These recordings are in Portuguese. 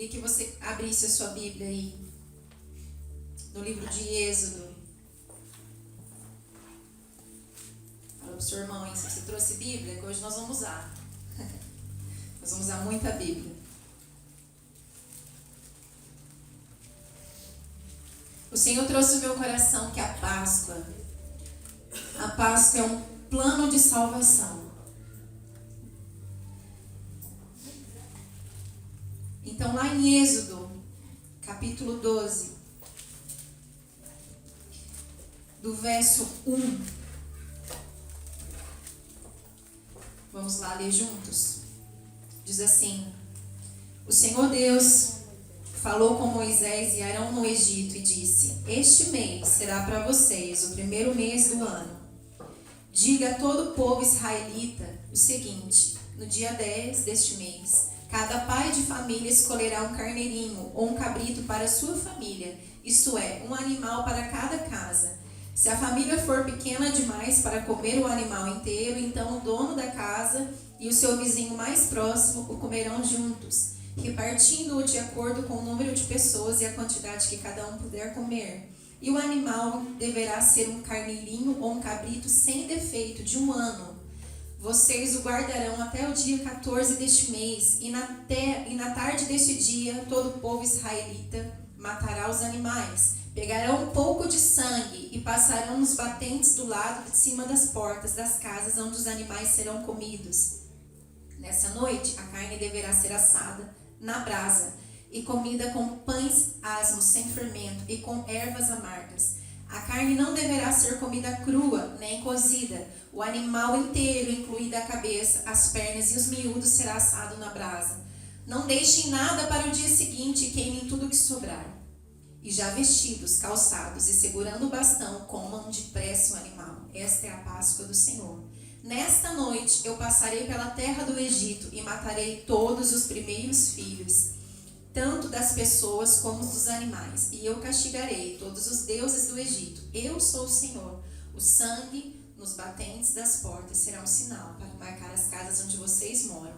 Queria que você abrisse a sua Bíblia aí, no livro de Êxodo. Fala pro seu irmão aí, se você trouxe Bíblia, que hoje nós vamos usar. Nós vamos usar muita Bíblia. O Senhor trouxe no meu coração que a Páscoa é um plano de salvação. Então, lá em Êxodo, capítulo 12, do verso 1, vamos lá ler juntos. Diz assim: O Senhor Deus falou com Moisés e Arão no Egito e disse: Este mês será para vocês o primeiro mês do ano. Diga a todo o povo israelita o seguinte: no dia 10 deste mês, cada pai de família escolherá um carneirinho ou um cabrito para a sua família, isto é, um animal para cada casa. Se a família for pequena demais para comer o animal inteiro, então o dono da casa e o seu vizinho mais próximo o comerão juntos, repartindo-o de acordo com o número de pessoas e a quantidade que cada um puder comer. E o animal deverá ser um carneirinho ou um cabrito sem defeito de 1 ano. Vocês o guardarão até o dia 14 deste mês, e na tarde deste dia todo o povo israelita matará os animais. Pegarão um pouco de sangue e passarão nos batentes do lado de cima das portas das casas onde os animais serão comidos. Nessa noite a carne deverá ser assada na brasa e comida com pães asmos sem fermento e com ervas amargas. A carne não deverá ser comida crua, nem cozida. O animal inteiro, incluída a cabeça, as pernas e os miúdos, será assado na brasa. Não deixem nada para o dia seguinte e queimem tudo que sobrar. E já vestidos, calçados e segurando o bastão, comam depressa o animal. Esta é a Páscoa do Senhor. Nesta noite eu passarei pela terra do Egito e matarei todos os primeiros filhos, tanto das pessoas como dos animais, e eu castigarei todos os deuses do Egito. Eu sou o Senhor. O sangue nos batentes das portas será um sinal para marcar as casas onde vocês moram.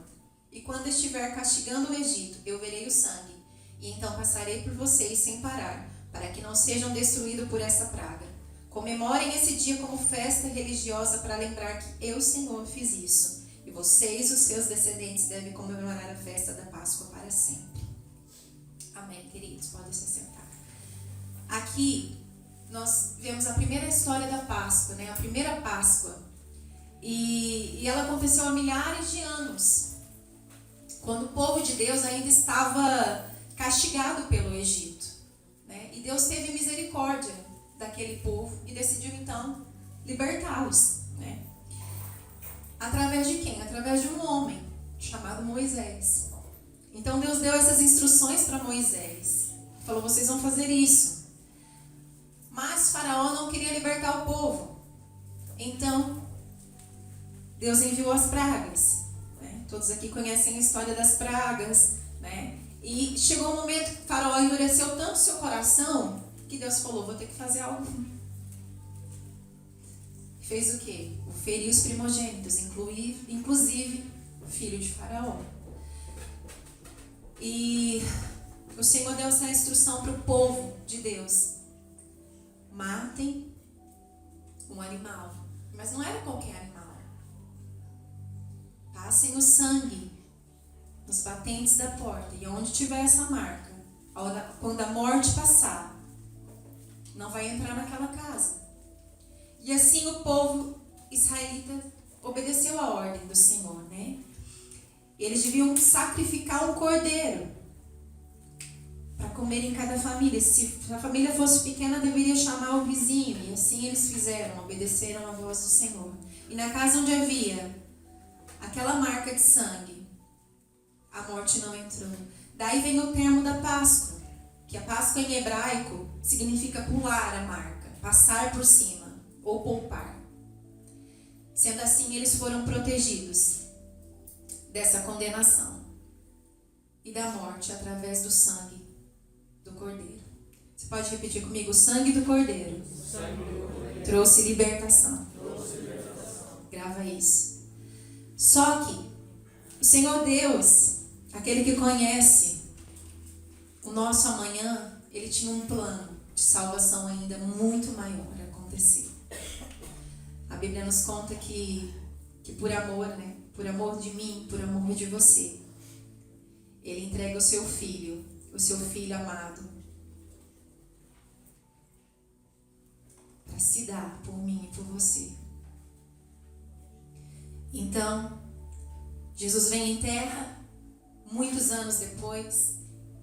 E quando estiver castigando o Egito, eu verei o sangue, e então passarei por vocês sem parar, para que não sejam destruídos por essa praga. Comemorem esse dia como festa religiosa para lembrar que eu, Senhor, fiz isso. E vocês, os seus descendentes, devem comemorar a festa da Páscoa para sempre. Amém, queridos, podem se sentar. Aqui nós vemos a primeira história da Páscoa, né? A primeira Páscoa. E ela aconteceu há milhares de anos, quando o povo de Deus ainda estava castigado pelo Egito, né? E Deus teve misericórdia daquele povo e decidiu então libertá-los, né? Através de quem? Através de um homem chamado Moisés. Então Deus deu essas instruções para Moisés. Falou: vocês vão fazer isso. Mas Faraó não queria libertar o povo. Então Deus enviou as pragas, né? Todos aqui conhecem a história das pragas, né? E chegou um momento que Faraó endureceu tanto seu coração que Deus falou: vou ter que fazer algo. Fez o quê? O feriu os primogênitos, inclusive o filho de Faraó. E o Senhor deu essa instrução para o povo de Deus: matem um animal. Mas não era qualquer animal. Passem o sangue nos batentes da porta, e onde tiver essa marca, quando a morte passar, não vai entrar naquela casa. E assim o povo israelita obedeceu a ordem do Senhor, né? Eles deviam sacrificar um cordeiro para comer em cada família. Se a família fosse pequena, deveria chamar o vizinho. E assim eles fizeram, obedeceram a voz do Senhor. E na casa onde havia aquela marca de sangue, a morte não entrou. Daí vem o termo da Páscoa, que a Páscoa em hebraico significa pular a marca, passar por cima ou poupar. Sendo assim, eles foram protegidos dessa condenação e da morte através do sangue do Cordeiro. Você pode repetir comigo? O sangue do Cordeiro, trouxe libertação. Grava isso. Só que o Senhor Deus, aquele que conhece nosso amanhã, ele tinha um plano de salvação ainda muito maior a acontecer. A Bíblia nos conta que por amor, né? Por amor de mim, por amor de você, ele entrega o seu filho amado, para se dar por mim e por você. Então, Jesus vem em terra, muitos anos depois,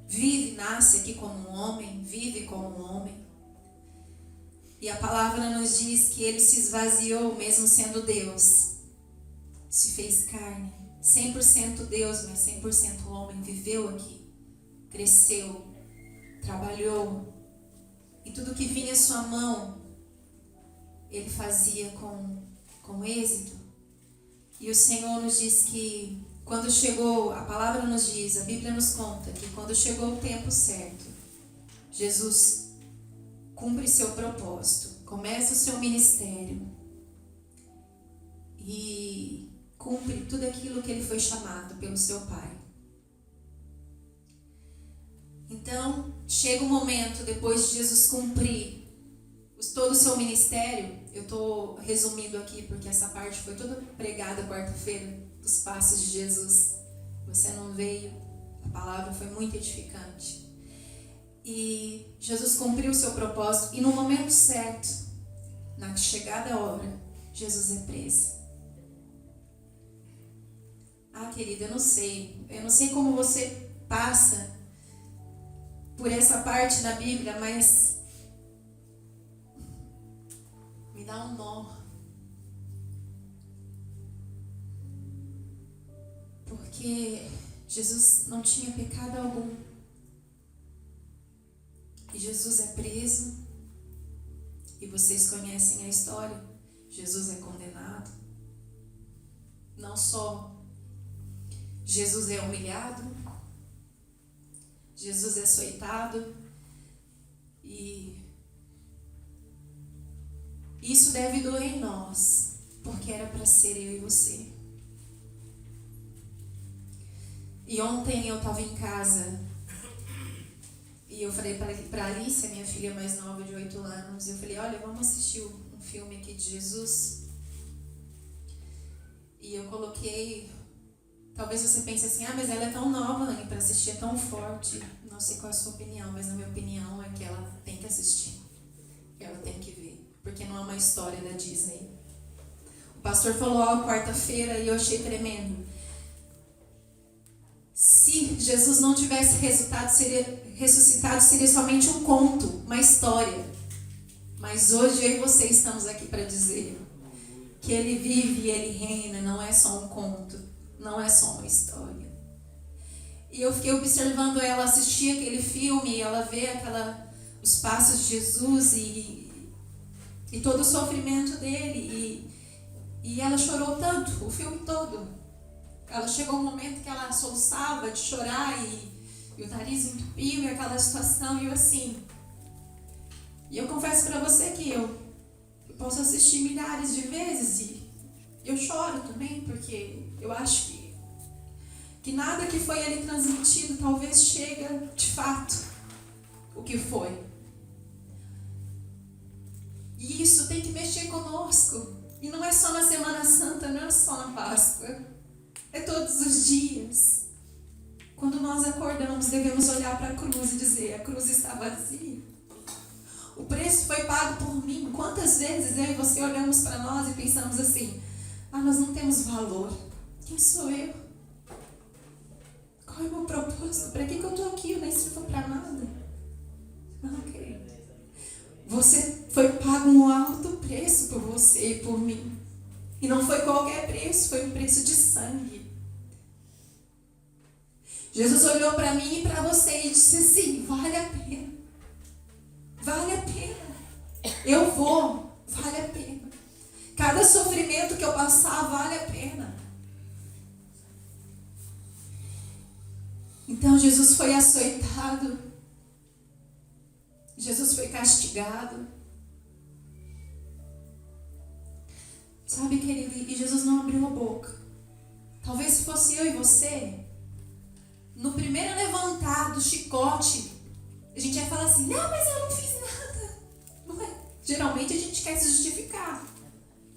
vive, nasce aqui como um homem, vive como um homem. E a palavra nos diz que ele se esvaziou, mesmo sendo Deus. Se fez carne, 100% Deus, mas 100% homem, viveu aqui, cresceu, trabalhou. E tudo que vinha à sua mão, ele fazia com êxito. E o Senhor nos diz que quando chegou, a palavra nos diz, a Bíblia nos conta que quando chegou o tempo certo, Jesus cumpre seu propósito, começa o seu ministério e cumpre tudo aquilo que ele foi chamado pelo seu Pai. Então, chega um momento, depois de Jesus cumprir todo o seu ministério, eu estou resumindo aqui porque essa parte foi toda pregada quarta-feira, dos passos de Jesus. Você não veio, a palavra foi muito edificante. E Jesus cumpriu o seu propósito e no momento certo, na chegada a hora, Jesus é preso. Ah, querida, eu não sei como você passa por essa parte da Bíblia, mas me dá um nó. Porque Jesus não tinha pecado algum. E Jesus é preso. E vocês conhecem a história. Jesus é condenado. Não só Jesus é humilhado, Jesus é açoitado, e isso deve doer em nós, porque era para ser eu e você. E ontem eu estava em casa e eu falei para Alicia, minha filha mais nova de 8 anos, eu falei, olha, vamos assistir um filme aqui de Jesus. E eu coloquei, talvez você pense assim, mas ela é tão nova para assistir, é tão forte. Não sei qual é a sua opinião, mas a minha opinião é que ela tem que assistir. Ela tem que ver, porque não é uma história da Disney. O pastor falou algo quarta-feira e eu achei tremendo. Se Jesus não tivesse ressuscitado, seria somente um conto, uma história. Mas hoje eu e você estamos aqui para dizer que ele vive e ele reina, não é só um conto, não é só uma história. E eu fiquei observando ela assistir aquele filme, e ela vê os passos de Jesus e todo o sofrimento dele, e ela chorou tanto, o filme todo. Ela chegou um momento que ela soluçava de chorar e o nariz entupiu e aquela situação, e eu assim. E eu confesso para você que eu posso assistir milhares de vezes e eu choro também, porque eu acho que nada que foi ali transmitido talvez chega de fato o que foi. E isso tem que mexer conosco. E não é só na Semana Santa, não é só na Páscoa. É todos os dias. Quando nós acordamos, devemos olhar para a cruz e dizer, a cruz está vazia. O preço foi pago por mim. Quantas vezes eu e você olhamos para nós e pensamos assim, nós não temos valor. Quem sou eu? Qual é o meu propósito? Para que eu estou aqui? Eu nem sirvo para nada. Não, querido. Foi pago um alto preço por você e por mim. E não foi qualquer preço, foi um preço de sangue. Jesus olhou para mim e para você e disse assim, vale a pena. Vale a pena. Eu vou, vale a pena. Cada sofrimento que eu passar, vale a pena. Então Jesus foi açoitado. Jesus foi castigado. Sabe, querido, e Jesus não abriu a boca. Talvez se fosse eu e você, no primeiro levantar do chicote A gente vai falar assim, não, mas eu não fiz nada. Não é? Geralmente a gente quer se justificar.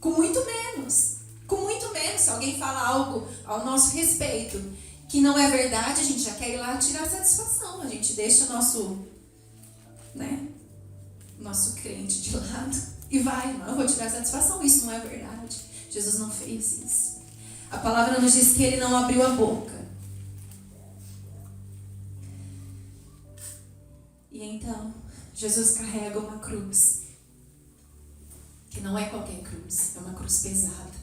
Com muito menos. Com muito menos. Se alguém fala algo ao nosso respeito que não é verdade, a gente já quer ir lá tirar satisfação. A gente deixa o nosso crente de lado e vai. Não, eu vou tirar satisfação. Isso não é verdade. Jesus não fez isso. A palavra nos diz que ele não abriu a boca. E então, Jesus carrega uma cruz. Que não é qualquer cruz. É uma cruz pesada.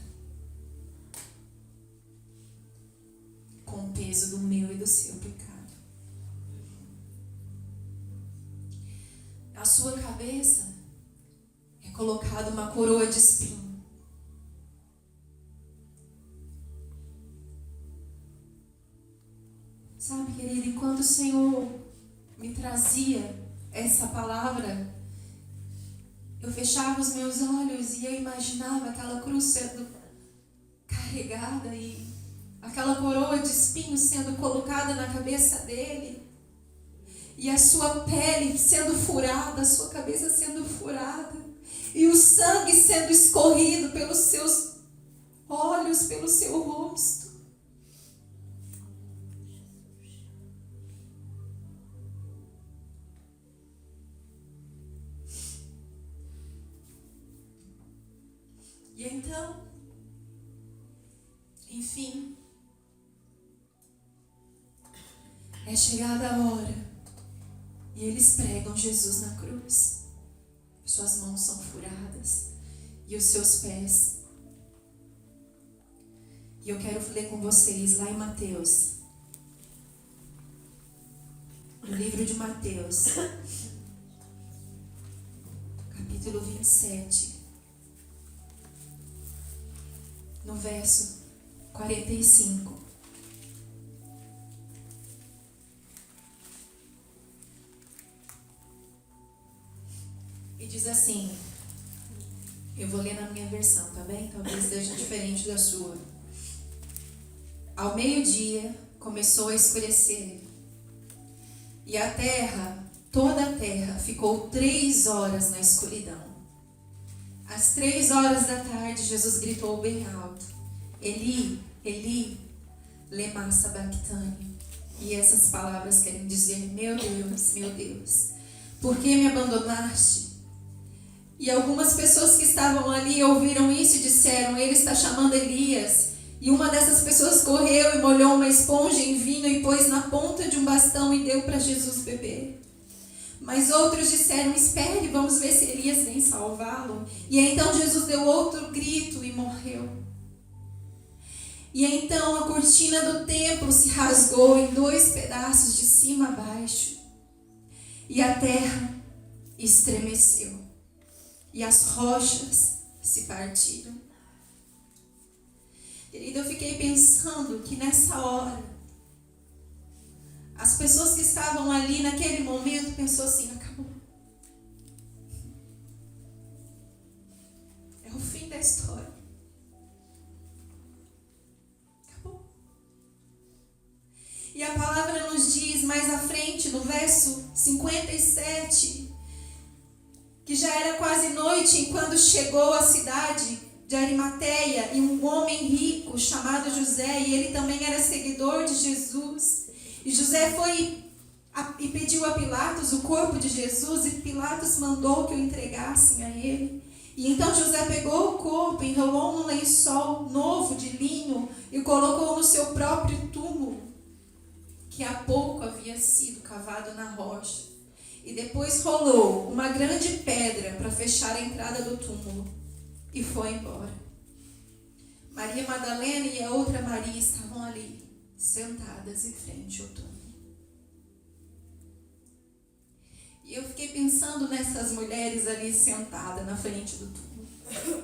Com o peso do meu e do seu pecado. Na sua cabeça é colocada uma coroa de espinho. Sabe, querido, enquanto o Senhor me trazia essa palavra, eu fechava os meus olhos e eu imaginava aquela cruz sendo carregada e aquela coroa de espinhos sendo colocada na cabeça dele e a sua pele sendo furada, a sua cabeça sendo furada e o sangue sendo escorrido pelos seus olhos, pelo seu rosto. E então, enfim, é chegada a hora e eles pregam Jesus na cruz. Suas mãos são furadas e os seus pés. E eu quero ler com vocês lá em Mateus, no livro de Mateus, capítulo 27. No verso 45. E diz assim, eu vou ler na minha versão, tá bem? Talvez seja diferente da sua. Ao meio-dia começou a escurecer, e a terra, toda a terra, ficou 3 horas na escuridão. Às 3 horas da tarde, Jesus gritou bem alto, Eli, Eli, lema sabachthani. E essas palavras querem dizer, meu Deus, por que me abandonaste? E algumas pessoas que estavam ali ouviram isso e disseram, ele está chamando Elias. E uma dessas pessoas correu e molhou uma esponja em vinho e pôs na ponta de um bastão e deu para Jesus beber. Mas outros disseram, espere, vamos ver se Elias vem salvá-lo. E então Jesus deu outro grito e morreu. E então a cortina do templo se rasgou em 2 pedaços de cima a baixo. E a terra estremeceu. E as rochas se partiram. Querida, eu fiquei pensando que nessa hora, as pessoas que estavam ali naquele momento pensou assim, acabou. É o fim da história. Acabou. E a palavra nos diz mais à frente, no verso 57, que já era quase noite quando chegou à cidade de Arimateia e um homem rico chamado José, e ele também era seguidor de Jesus. E José foi e pediu a Pilatos o corpo de Jesus, e Pilatos mandou que o entregassem a ele. E então José pegou o corpo, enrolou num lençol novo de linho e o colocou no seu próprio túmulo, que há pouco havia sido cavado na rocha. E depois rolou uma grande pedra para fechar a entrada do túmulo e foi embora. Maria Madalena e a outra Maria estavam ali, sentadas em frente ao túmulo. E eu fiquei pensando nessas mulheres ali sentadas na frente do túmulo.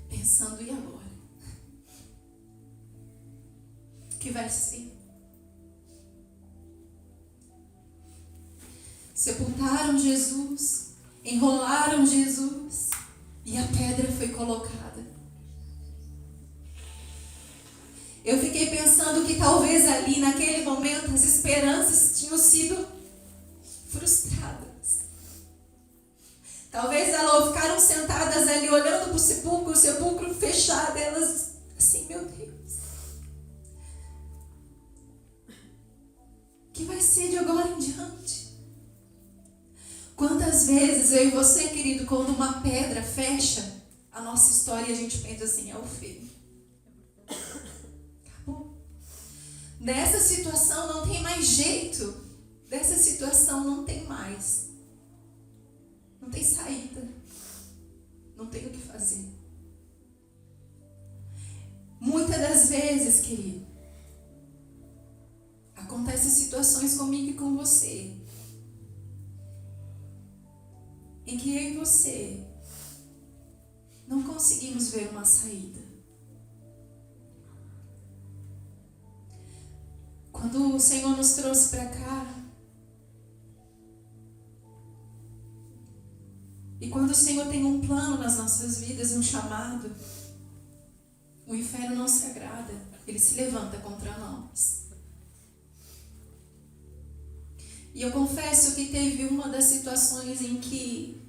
Pensando, e agora? O que vai ser? Sepultaram Jesus, enrolaram Jesus e a pedra foi colocada. Eu fiquei pensando que talvez ali naquele momento as esperanças tinham tinham sido frustradas. Talvez elas ficaram sentadas ali olhando para o sepulcro fechado, elas assim, meu Deus, o que vai ser de agora em diante? Quantas vezes eu e você, querido, quando uma pedra fecha a nossa história, a gente pensa assim, é o fim. Acabou. Nessa situação não tem mais jeito. Dessa situação não tem mais. Não tem saída. Não tem o que fazer. Muitas das vezes, querido, acontecem situações comigo e com você, em que eu e você não conseguimos ver uma saída. Quando o Senhor nos trouxe para cá, e quando o Senhor tem um plano nas nossas vidas, um chamado, o inferno não se agrada, ele se levanta contra nós. E eu confesso que teve uma das situações em que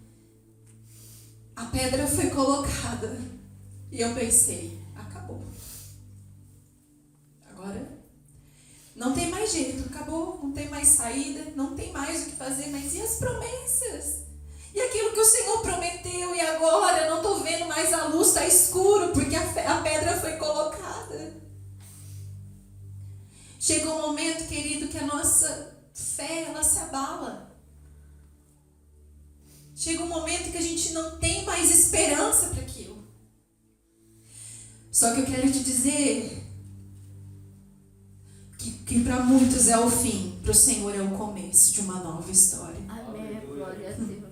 a pedra foi colocada e eu pensei, acabou. Agora não tem mais jeito, acabou, não tem mais saída, não tem mais o que fazer, mas e as promessas? E aquilo que o Senhor prometeu, e agora eu não estou vendo mais a luz, está escuro, porque a pedra foi colocada. Chega um momento, querido, que a nossa fé, ela se abala. Chega um momento que a gente não tem mais esperança para aquilo. Só que eu quero te dizer que para muitos é o fim, para o Senhor é o começo de uma nova história. Amém, glória a Deus.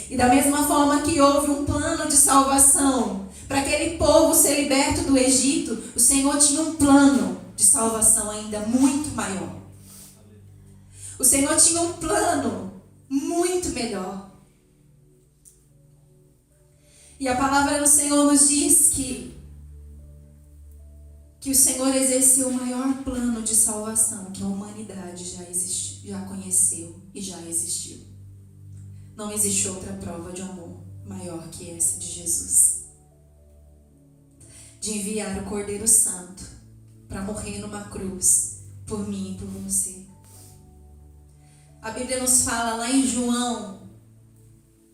E da mesma forma que houve um plano de salvação para aquele povo ser liberto do Egito, o Senhor tinha um plano de salvação ainda muito maior. O Senhor tinha um plano muito melhor. E a palavra do Senhor nos diz que o Senhor exerceu o maior plano de salvação que a humanidade já conheceu e já existiu. Não existe outra prova de amor maior que essa de Jesus. De enviar o Cordeiro Santo para morrer numa cruz por mim e por você. A Bíblia nos fala lá em João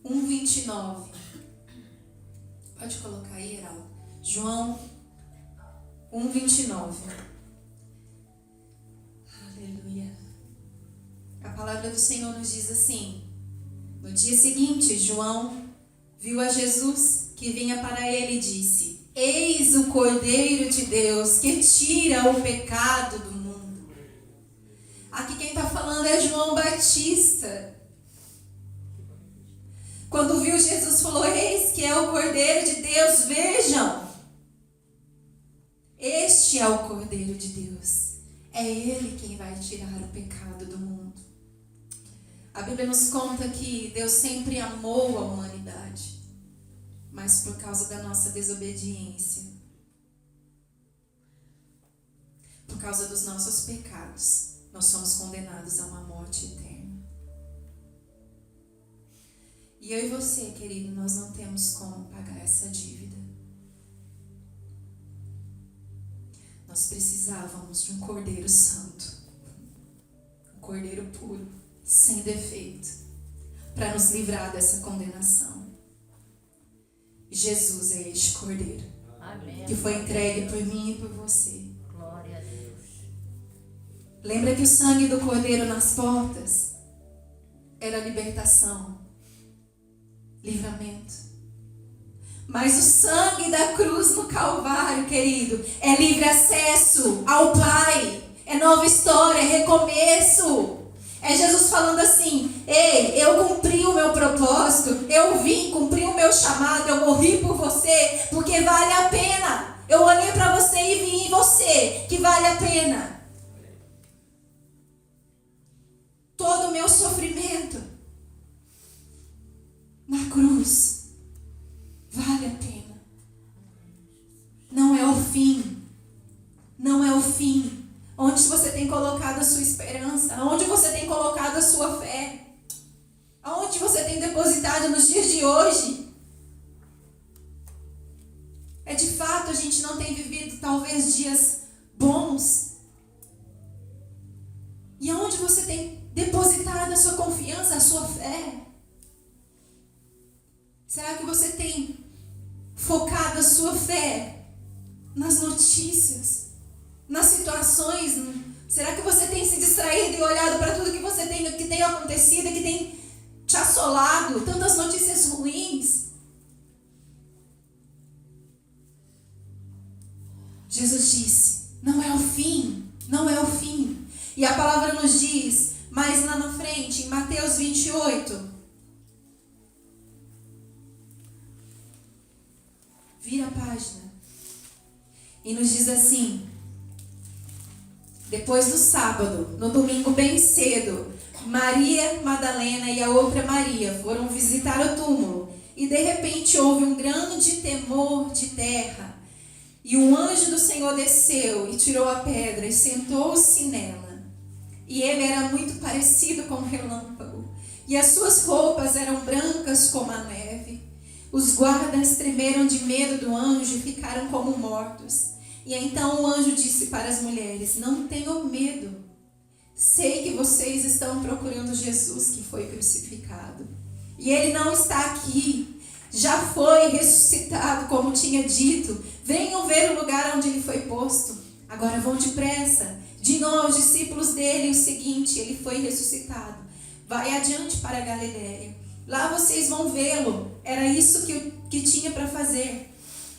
1:29. Pode colocar aí, Heraldo. João 1:29. Aleluia. A palavra do Senhor nos diz assim: no dia seguinte, João viu a Jesus que vinha para ele e disse: Eis o Cordeiro de Deus que tira o pecado do mundo. Aqui quem está falando é João Batista. Quando viu Jesus, falou: Eis que é o Cordeiro de Deus, vejam. Este é o Cordeiro de Deus. É Ele quem vai tirar o pecado do mundo. A Bíblia nos conta que Deus sempre amou a humanidade, mas por causa da nossa desobediência, por causa dos nossos pecados, nós somos condenados a uma morte eterna. E eu e você, querido, nós não temos como pagar essa dívida. Nós precisávamos de um Cordeiro Santo, um Cordeiro puro, sem defeito, para nos livrar dessa condenação. Jesus é este Cordeiro. Amém. Que foi entregue por mim e por você. Glória a Deus. Lembra que o sangue do Cordeiro nas portas era libertação, livramento. Mas o sangue da cruz no Calvário, querido, é livre acesso ao Pai. É nova história, é recomeço. É Jesus falando assim: ei, eu cumpri o meu propósito, eu vim cumprir o meu chamado, eu morri por você, porque vale a pena. Eu olhei para você e vi em você que vale a pena. Todo o meu sofrimento na cruz vale a pena. Não é o fim. Não é o fim. Onde você tem colocado a sua esperança? Aonde você tem colocado a sua fé? Aonde você tem depositado nos dias de hoje? É de fato, a gente não tem vivido talvez dias bons. E aonde você tem depositado a sua confiança, a sua fé? Será que você tem focado a sua fé nas notícias, nas situações? Será que você tem se distraído e olhado para tudo que tem acontecido, que tem te assolado, tantas notícias ruins? Jesus disse, não é o fim, não é o fim. E a palavra nos diz, mais lá na frente, em Mateus 28, vira a página, e nos diz assim, depois do sábado, no domingo bem cedo, Maria Madalena e a outra Maria foram visitar o túmulo, e de repente houve um grande temor de terra, e um anjo do Senhor desceu e tirou a pedra e sentou-se nela. E ele era muito parecido com um relâmpago, e as suas roupas eram brancas como a neve. Os guardas tremeram de medo do anjo e ficaram como mortos. E então o anjo disse para as mulheres, não tenham medo. Sei que vocês estão procurando Jesus que foi crucificado. E ele não está aqui. Já foi ressuscitado, como tinha dito. Venham ver o lugar onde ele foi posto. Agora vão depressa. Digam aos discípulos dele o seguinte, ele foi ressuscitado. Vai adiante para a Galiléia. Lá vocês vão vê-lo. Era isso que tinha para fazer.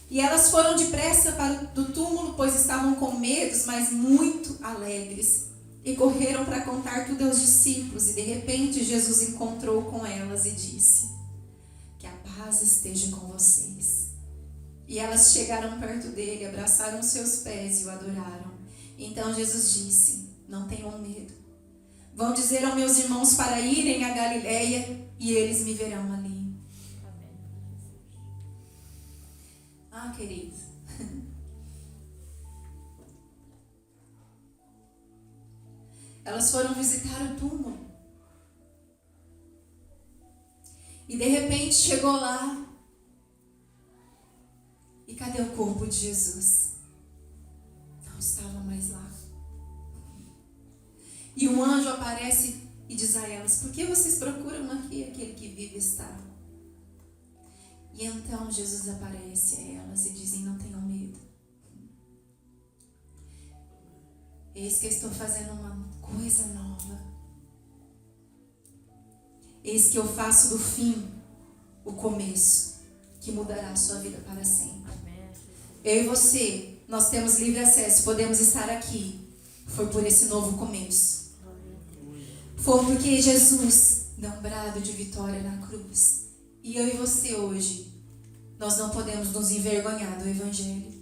E elas foram depressa para o túmulo, pois estavam com medo, mas muito alegres. E correram para contar tudo aos discípulos. E de repente Jesus encontrou com elas e disse, que a paz esteja com vocês. E elas chegaram perto dele, abraçaram seus pés e o adoraram. Então Jesus disse, não tenham medo. Vão dizer aos meus irmãos para irem a Galiléia e eles me verão ali. Ah, queridos. Elas foram visitar o túmulo. E de repente chegou lá. E cadê o corpo de Jesus? Não estava mais lá. E um anjo aparece e diz a elas, por que vocês procuram aqui aquele que vive está? E então Jesus aparece a elas e dizem, não tenham medo. Eis que eu estou fazendo uma coisa nova. Eis que eu faço do fim o começo, que mudará a sua vida para sempre. Eu e você, nós temos livre acesso, podemos estar aqui. Foi por esse novo começo. Foi porque Jesus deu um brado de vitória na cruz. E eu e você hoje, nós não podemos nos envergonhar do Evangelho.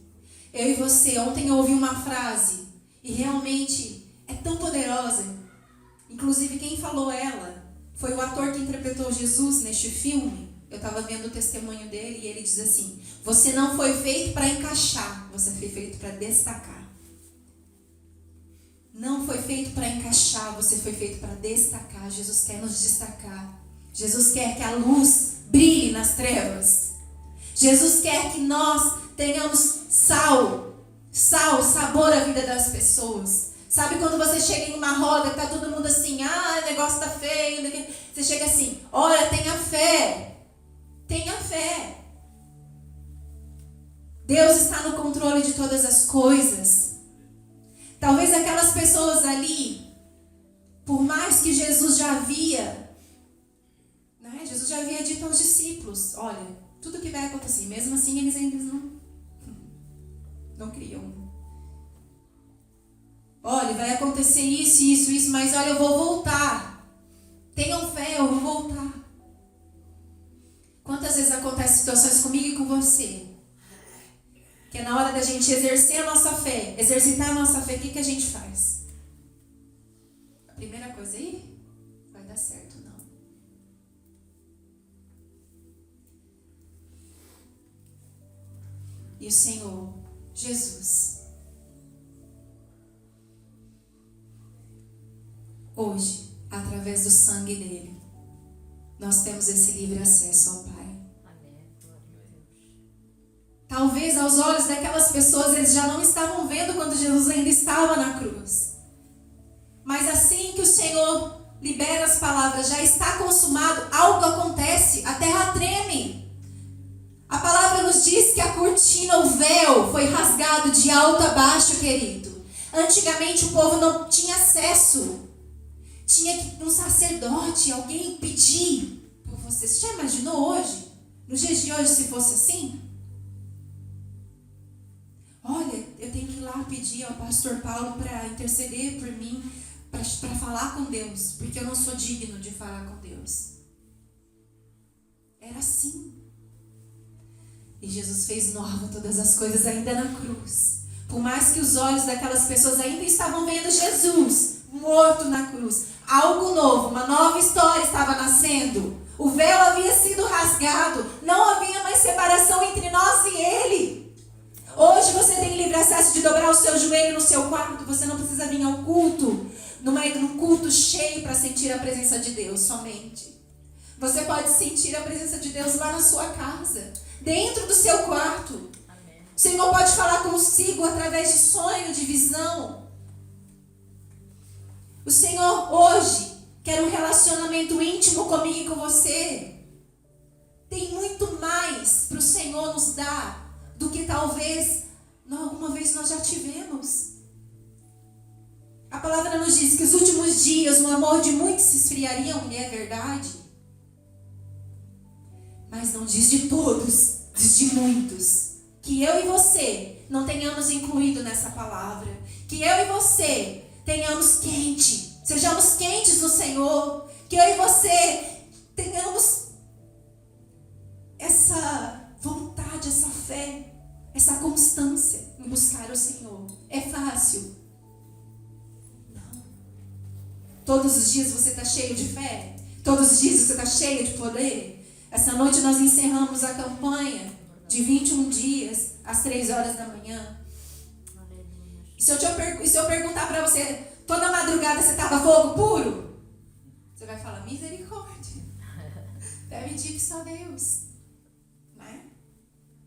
Eu e você, ontem eu ouvi uma frase, e realmente é tão poderosa. Inclusive quem falou ela foi o ator que interpretou Jesus neste filme. Eu estava vendo o testemunho dele e ele diz assim, você não foi feito para encaixar, você foi feito para destacar. Não foi feito para encaixar, você foi feito para destacar. Jesus quer nos destacar. Jesus quer que a luz brilhe nas trevas. Jesus quer que nós tenhamos sabor à vida das pessoas. Sabe quando você chega em uma roda, tá todo mundo assim, o negócio tá feio. Você chega assim, olha, tenha fé. Tenha fé. Deus está no controle de todas as coisas. Talvez aquelas pessoas ali, por mais que Jesus já havia, Jesus já havia dito aos discípulos, olha, tudo que vai acontecer, mesmo assim eles ainda não criam. Olha, vai acontecer isso, mas olha, eu vou voltar. Tenham fé, eu vou voltar. Quantas vezes acontecem situações comigo e com você? Que é na hora da gente exercer a nossa fé, exercitar a nossa fé, o que a gente faz? A primeira coisa aí, vai dar certo não. E o Senhor, Jesus, hoje, através do sangue dele, nós temos esse livre acesso ao Pai. Amém. Glória a Deus. Talvez aos olhos daquelas pessoas eles já não estavam vendo quando Jesus ainda estava na cruz. Mas assim que o Senhor libera as palavras, já está consumado, algo acontece, a terra treme. A palavra nos diz que a cortina, o véu, foi rasgado de alto a baixo, querido. Antigamente o povo não tinha acesso. Tinha que um sacerdote, alguém pedir por você. Você já imaginou hoje? Nos dias de hoje, se fosse assim? Olha, eu tenho que ir lá pedir ao pastor Paulo para interceder por mim, para falar com Deus, porque eu não sou digno de falar com Deus. Era assim. E Jesus fez nova todas as coisas ainda na cruz. Por mais que os olhos daquelas pessoas ainda estavam vendo Jesus morto na cruz, algo novo, uma nova história estava nascendo. O véu havia sido rasgado, não havia mais separação entre nós e Ele. Hoje você tem livre acesso de dobrar o seu joelho no seu quarto, você não precisa vir ao culto, num culto cheio para sentir a presença de Deus somente. Você pode sentir a presença de Deus lá na sua casa, dentro do seu quarto. Amém. O Senhor pode falar consigo através de sonho, de visão. O Senhor hoje quer um relacionamento íntimo comigo e com você. Tem muito mais para o Senhor nos dar do que talvez alguma vez nós já tivemos. A palavra nos diz que os últimos dias o amor de muitos se esfriariam, e é verdade. Mas não diz de todos, diz de muitos. Que eu e você não tenhamos incluído nessa palavra. Que eu e você tenhamos quente, sejamos quentes no Senhor. Que eu e você tenhamos essa vontade, essa fé, essa constância em buscar o Senhor. É fácil? Não. Todos os dias você está cheio de fé? Todos os dias você está cheio de poder? Essa noite nós encerramos a campanha de 21 dias, às 3 horas da manhã. E se eu perguntar para você, toda madrugada você estava fogo puro? Você vai falar, misericórdia. Teve dia que só Deus. Né?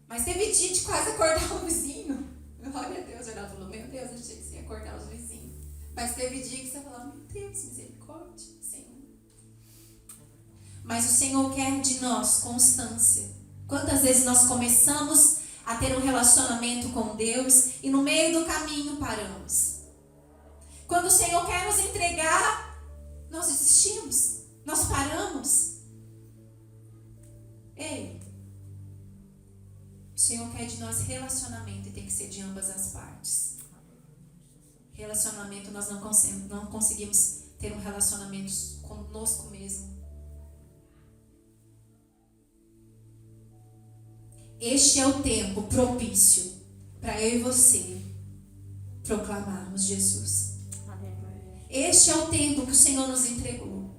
Mas teve dia de quase acordar o vizinho. Glória a Deus, Geraldo falou, meu Deus, eu achei que você ia acordar os vizinhos. Mas teve dia que você falou, meu Deus, misericórdia, Senhor. Mas o Senhor quer de nós constância. Quantas vezes nós começamos a ter um relacionamento com Deus e no meio do caminho paramos? Quando o Senhor quer nos entregar, nós desistimos, nós paramos. Ei, o Senhor quer de nós relacionamento e tem que ser de ambas as partes. Relacionamento, nós não conseguimos ter um relacionamento conosco mesmo. Este é o tempo propício para eu e você proclamarmos Jesus. Este é o tempo que o Senhor nos entregou.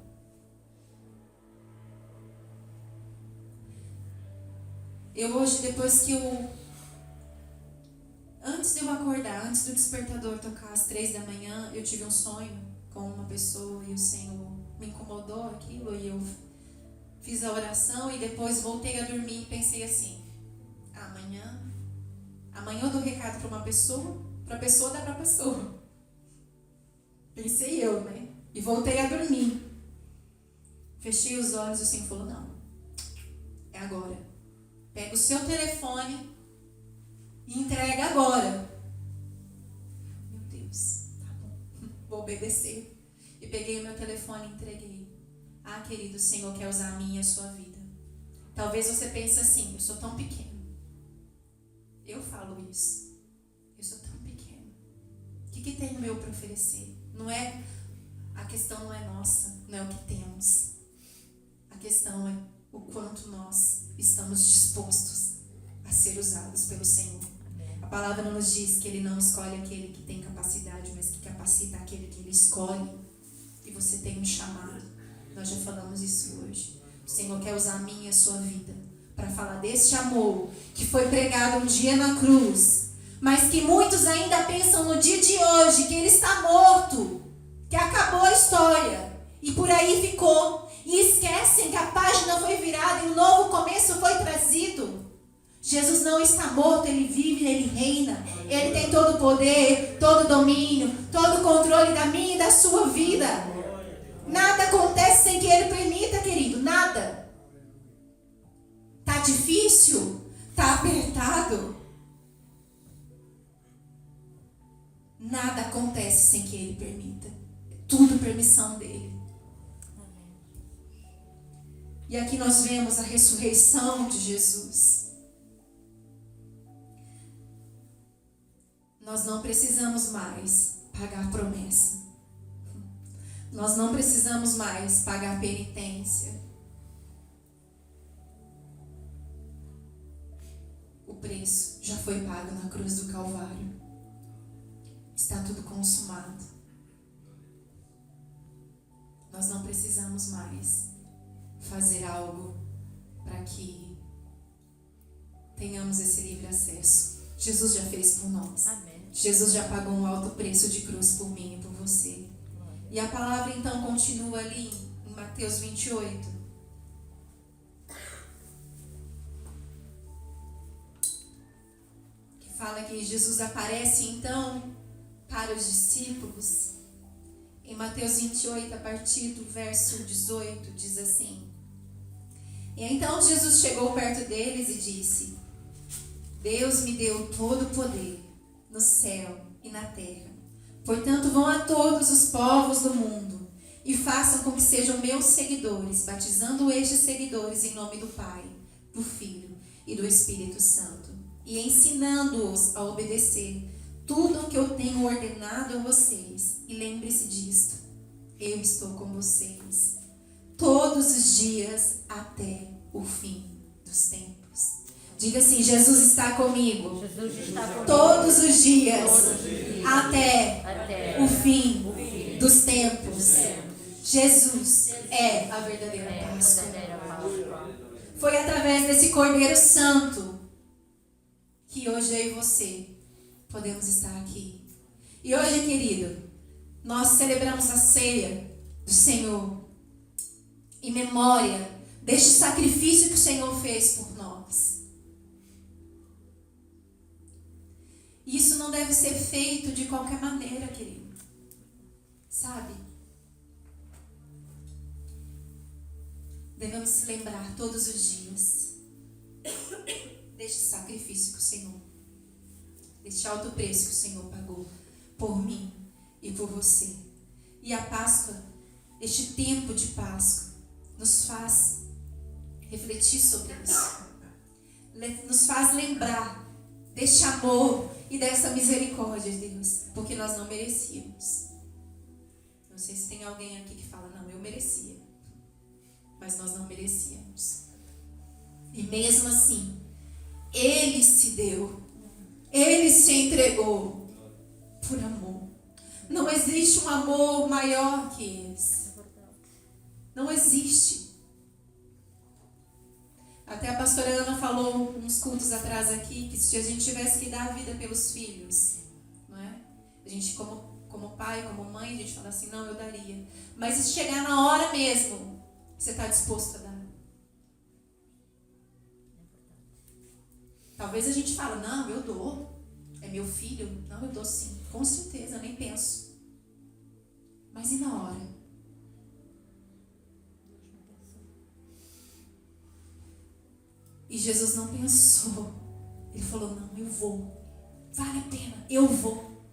Eu hoje, antes de eu acordar, antes do despertador tocar às 3 da manhã, eu tive um sonho com uma pessoa e o Senhor me incomodou aquilo e eu fiz a oração e depois voltei a dormir e pensei assim, amanhã eu dou recado para uma pessoa, para a pessoa dar para a pessoa. Pensei eu, né? E voltei a dormir. Fechei os olhos e o Senhor falou, não, é agora. Pega o seu telefone e entrega agora. Meu Deus, tá bom, vou obedecer. E peguei o meu telefone e entreguei. Querido, o Senhor quer usar a minha e a sua vida. Talvez você pense assim, eu sou tão pequeno. Eu falo isso. Eu sou tão pequeno. O que tem o meu para oferecer? A questão não é nossa, não é o que temos. A questão é o quanto nós estamos dispostos a ser usados pelo Senhor. A palavra nos diz que Ele não escolhe aquele que tem capacidade, mas que capacita aquele que Ele escolhe. E você tem um chamado. Nós já falamos isso hoje. O Senhor quer usar a minha e a sua vida para falar deste amor que foi pregado um dia na cruz, mas que muitos ainda pensam no dia de hoje que Ele está morto, que que acabou a história e por aí ficou. E esquecem que a página foi virada e um novo começo foi trazido. Jesus não está morto, Ele vive, Ele reina. Ele tem todo o poder, todo o domínio, todo o controle da minha e da sua vida. Nada acontece sem que Ele permita, querido, nada. Tá difícil? Tá apertado? Nada acontece sem que Ele permita. É tudo permissão dEle. E aqui nós vemos a ressurreição de Jesus. Nós não precisamos mais pagar promessa. Nós não precisamos mais pagar penitência. O preço já foi pago na cruz do Calvário. Está tudo consumado. Nós não precisamos mais fazer algo para que tenhamos esse livre acesso. Jesus já fez por nós. Amém. Jesus já pagou um alto preço de cruz por mim e por você. E a palavra então continua ali em Mateus 28. Que fala que Jesus aparece então para os discípulos. Em Mateus 28, a partir do verso 18, diz assim: E então Jesus chegou perto deles e disse: Deus me deu todo o poder no céu e na terra. Portanto, vão a todos os povos do mundo e façam com que sejam meus seguidores, batizando estes seguidores em nome do Pai, do Filho e do Espírito Santo, e ensinando-os a obedecer tudo o que eu tenho ordenado a vocês. E lembre-se disto: eu estou com vocês todos os dias até o fim dos tempos. Diga assim: Jesus está comigo. Jesus está comigo. Todos os dias, Até o fim dos tempos. Jesus é a verdadeira Páscoa. Foi através desse Cordeiro Santo que hoje eu e você podemos estar aqui. E hoje, querido, nós celebramos a ceia do Senhor em memória deste sacrifício que o Senhor fez por nós. Isso não deve ser feito de qualquer maneira, querido. Sabe? Devemos se lembrar todos os dias deste sacrifício que o Senhor, deste alto preço que o Senhor pagou por mim e por você. E a Páscoa, este tempo de Páscoa, nos faz refletir sobre isso. Nos faz lembrar deste amor e dessa misericórdia de Deus, porque nós não merecíamos. Não sei se tem alguém aqui que fala: não, eu merecia. Mas nós não merecíamos. E mesmo assim, Ele se deu. Ele se entregou por amor. Não existe um amor maior que esse. Não existe. Até a pastora Ana falou uns cultos atrás aqui que se a gente tivesse que dar a vida pelos filhos, não é? A gente como pai, como mãe, a gente fala assim: não, eu daria. Mas se chegar na hora mesmo, você está disposto a dar? Talvez a gente fale: não, eu dou. É meu filho? Não, eu dou sim. Com certeza, eu nem penso. Mas e na hora? E Jesus não pensou. Ele falou: não, eu vou. Vale a pena, eu vou.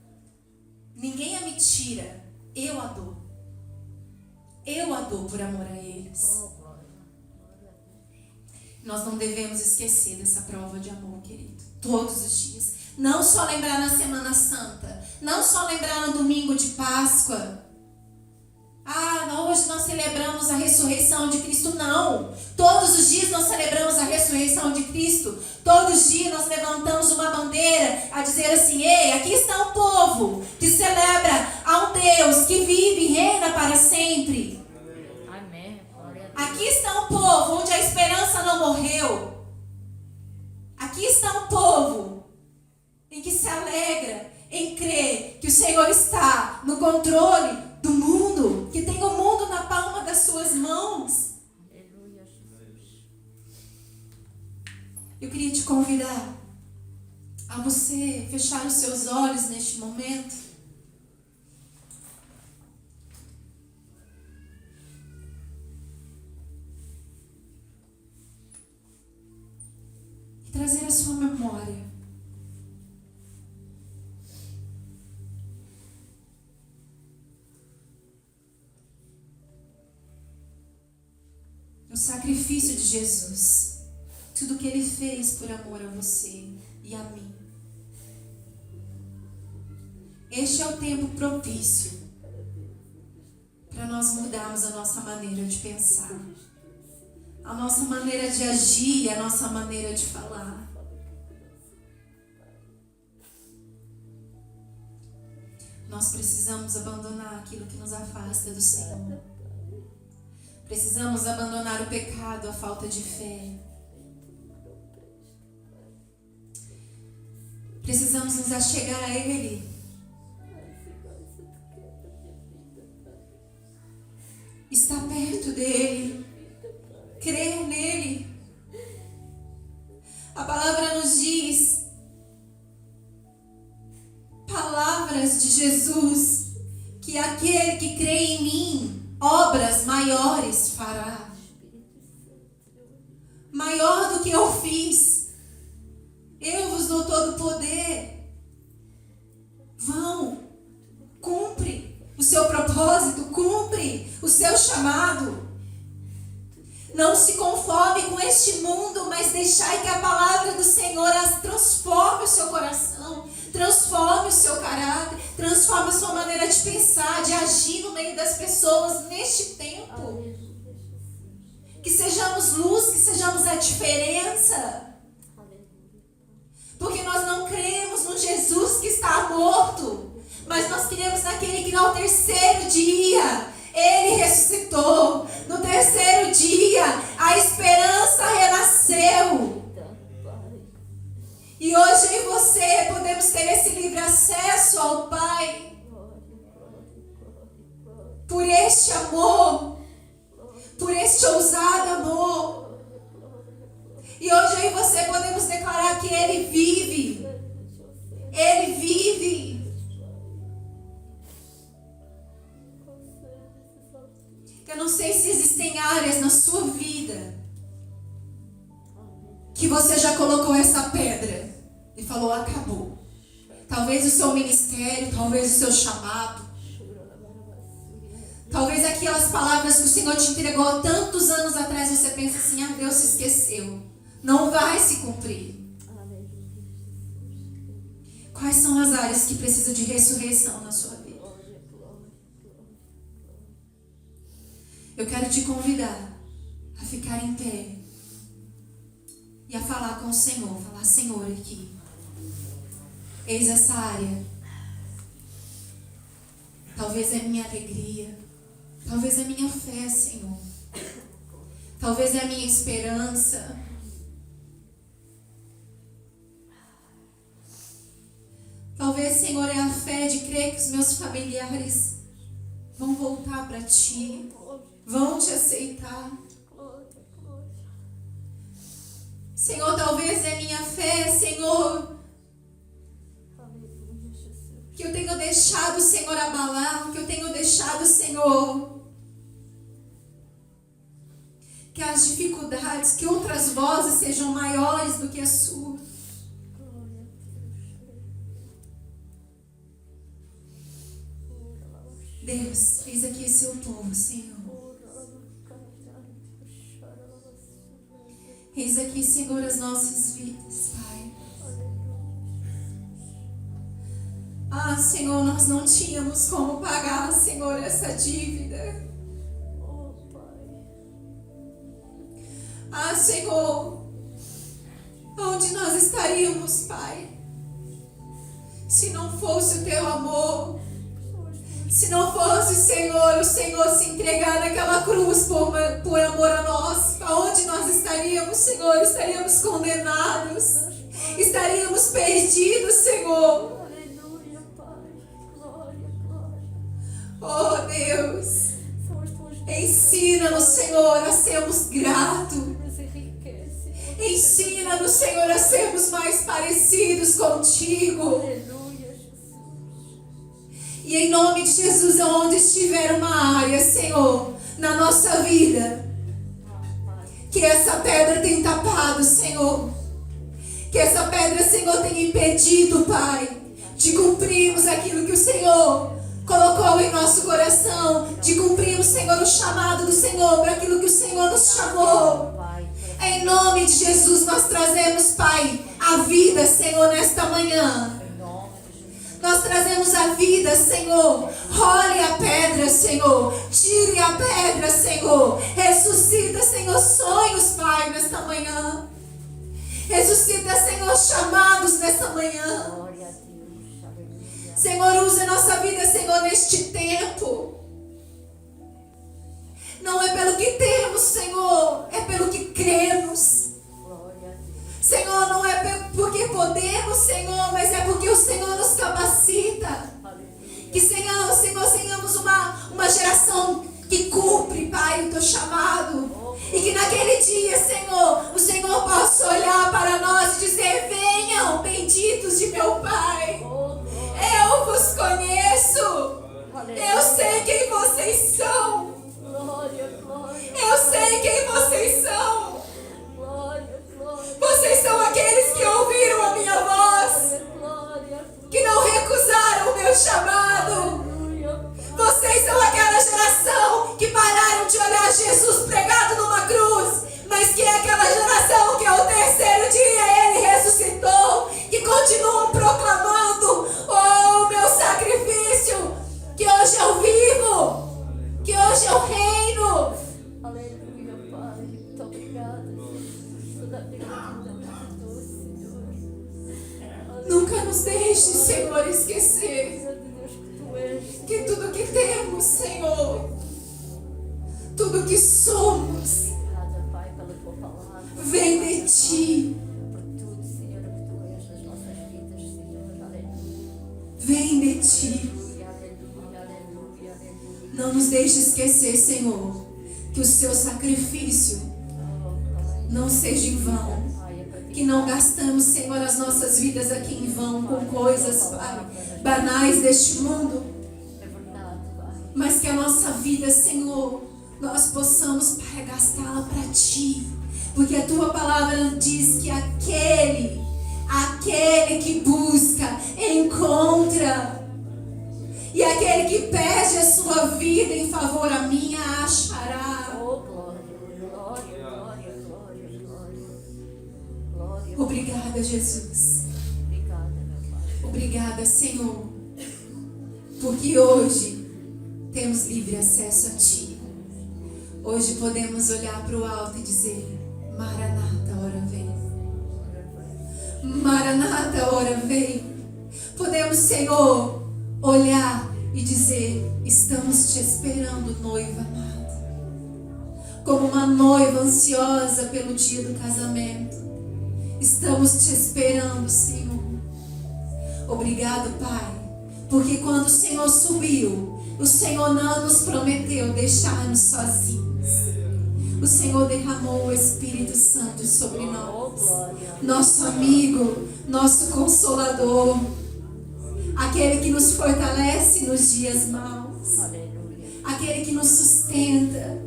Ninguém a me tira, eu a dou. Eu a dou por amor a eles. Nós não devemos esquecer dessa prova de amor, querido. Todos os dias. Não só lembrar na Semana Santa. Não só lembrar no domingo de Páscoa. Hoje nós celebramos a ressurreição de Cristo. Não. Todos os dias nós celebramos a ressurreição de Cristo. Todos os dias nós levantamos uma bandeira a dizer assim: ei, aqui está um povo que celebra a um Deus que vive e reina para sempre. Amém. Aqui está um povo onde a esperança não morreu. Aqui está um povo em que se alegra em crer que o Senhor está no controle do mundo, que tem o mundo na palma das suas mãos. Aleluia, Jesus. Eu queria te convidar a você fechar os seus olhos neste momento. E trazer a sua memória o sacrifício de Jesus, tudo que Ele fez por amor a você e a mim. Este é o tempo propício para nós mudarmos a nossa maneira de pensar, a nossa maneira de agir, a nossa maneira de falar. Nós precisamos abandonar aquilo que nos afasta do Senhor. Precisamos abandonar o pecado, a falta de fé. Precisamos nos achegar a Ele. Estar perto dEle. Crer nele. A palavra nos diz palavras de Jesus, que aquele que crê em mim, obras maiores fará. Maior do que eu fiz. Eu vos dou todo o poder. Vão. Cumpre o seu propósito. Cumpre o seu chamado. Não se conforme com este mundo, mas deixai que a palavra do Senhor as transforme o seu coração. Transforme o seu caráter. Transforme a sua maneira de pensar, de agir no meio das pessoas neste tempo. Que sejamos luz, que sejamos a diferença. Porque nós não cremos no Jesus que está morto, mas nós cremos naquele que ao terceiro dia Ele ressuscitou. No terceiro dia a esperança renasceu. E hoje eu e você podemos ter esse livre acesso ao Pai. Por este amor. Por este ousado amor. E hoje eu e você podemos declarar que Ele vive. Ele vive. Eu não sei se existem áreas na sua vida que você já colocou essa pedra e falou, acabou. Talvez o seu ministério, talvez o seu chamado. Talvez aquelas palavras que o Senhor te entregou há tantos anos atrás, você pensa assim, Deus se esqueceu. Não vai se cumprir. Quais são as áreas que precisam de ressurreição na sua vida? Eu quero te convidar a ficar em pé e a falar com o Senhor. Falar, Senhor, aqui. Eis essa área. Talvez é minha alegria. Talvez é minha fé, Senhor. Talvez é a minha esperança. Talvez, Senhor, é a fé de crer que os meus familiares vão voltar para Ti. Vão Te aceitar. Senhor, talvez é minha fé, Senhor, que eu tenho deixado o Senhor abalar, que eu tenho deixado o Senhor, que as dificuldades, que outras vozes sejam maiores do que as suas. Deus, eis aqui seu povo, Senhor. Eis aqui, Senhor, as nossas vidas, Pai. Ah, Senhor, nós não tínhamos como pagar, Senhor, essa dívida. Ah, Senhor, onde nós estaríamos, Pai, se não fosse o Teu amor? Se não fosse, Senhor, o Senhor se entregar naquela cruz por amor a nós, aonde nós estaríamos, Senhor? Estaríamos condenados, estaríamos perdidos, Senhor. Aleluia, Pai. Glória, glória. Oh, Deus. São as tuas Ensina-nos, Senhor, a sermos gratos. nos enriquece. Ensina-nos, Senhor, a sermos mais parecidos contigo. Aleluia, Jesus. E em nome de Jesus, onde estiver uma área, Senhor, na nossa vida, Pai, que essa pedra tem tapado, Senhor. Que essa pedra, Senhor, tem impedido, Pai, de cumprirmos aquilo que o Senhor colocou em nosso coração. De cumprirmos, Senhor, o chamado do Senhor para aquilo que o Senhor nos chamou. Pai, Em nome de Jesus, nós trazemos, Pai, a vida, Senhor, nesta manhã. em nome de Jesus. Nós trazemos a vida, Senhor. Role a pedra, Senhor. Tire a pedra, Senhor. Ressuscita, Senhor, sonhos, Pai, nesta manhã. Ressuscita, Senhor, chamados nesta manhã. Glória a Deus. Aleluia. Senhor, usa a nossa vida, Senhor, neste tempo. Não é pelo que temos, Senhor, é pelo que cremos. Glória a Deus. Senhor, não é porque podemos, Senhor, mas é porque o Senhor nos capacita. Aleluia. Que, Senhor, tenhamos uma geração que cumpre, Pai, o Teu chamado. E que naquele dia, Senhor, o Senhor possa olhar para nós e dizer: venham, benditos de meu Pai. Oh, glória. Eu vos conheço. Aleluia. Eu sei quem vocês são. Glória, glória. Eu sei quem vocês são. Glória, glória. Vocês são aqueles que ouviram a minha voz, Glória. que não recusaram o meu chamado. Aleluia. Vocês são aquela geração que pararam de olhar Jesus pregado numa cruz, mas que é aquela geração que ao terceiro dia Ele ressuscitou, que continuam proclamando: oh, meu sacrifício, que hoje eu vivo, que hoje eu reino. Aleluia, Pai. Muito obrigada, Jesus. Toda a gratidão que te dou, Senhor. Nunca nos deixe, Senhor, esquecer Aleluia, Deus, que tu és. que tudo que temos, Senhor, tudo que somos, Obrigada, Pai, pela tua palavra. vem de Ti. Por tudo, Senhor, que tu és nas nossas vidas, Senhor. Aleluia. Vem de Ti. Aleluia, aleluia, aleluia, aleluia. Não nos deixe esquecer, Senhor, que o Seu sacrifício Oh, Pai. não seja em vão. Pai, é para ti. Que não gastamos, Senhor, as nossas vidas aqui em vão com coisas, Pai, banais deste mundo. É verdade, Pai. Mas que a nossa vida, Senhor, nós possamos, Pai, gastá-la para Ti. Porque a Tua palavra diz que aquele que busca, encontra. E aquele que perde a sua vida em favor a minha, achará. Oh, glória, glória, glória, glória, glória. Glória. Obrigada, Jesus. Obrigada, meu Pai. Obrigada, Senhor. Porque hoje temos livre acesso a Ti. Hoje podemos olhar para o alto e dizer: Maranata, hora vem. Maranata, hora vem. Podemos, Senhor, olhar e dizer: estamos Te esperando, noiva amada. Como uma noiva ansiosa pelo dia do casamento. Estamos Te esperando, Senhor. Obrigado, Pai. Porque quando o Senhor subiu, o Senhor não nos prometeu deixar-nos sozinhos. O Senhor derramou o Espírito Santo sobre Oh, nós. glória. Nosso amigo, nosso consolador. Aquele que nos fortalece nos dias maus. Aleluia. Aquele que nos sustenta.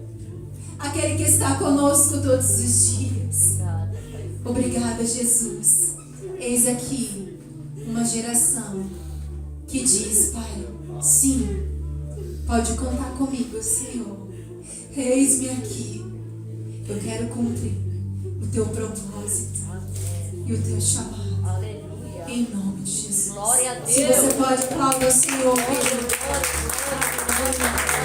Aquele que está conosco todos os dias. Obrigada, Pai. Obrigada, Jesus. Eis aqui uma geração que diz: Pai, sim, pode contar comigo, Senhor. Eis-me aqui. Eu quero cumprir o Teu propósito e o Teu chamado. Aleluia. Em nome de Jesus. Glória a Se Deus. você pode aplaudir o Senhor, Glória, Pedro. glória, glória, glória.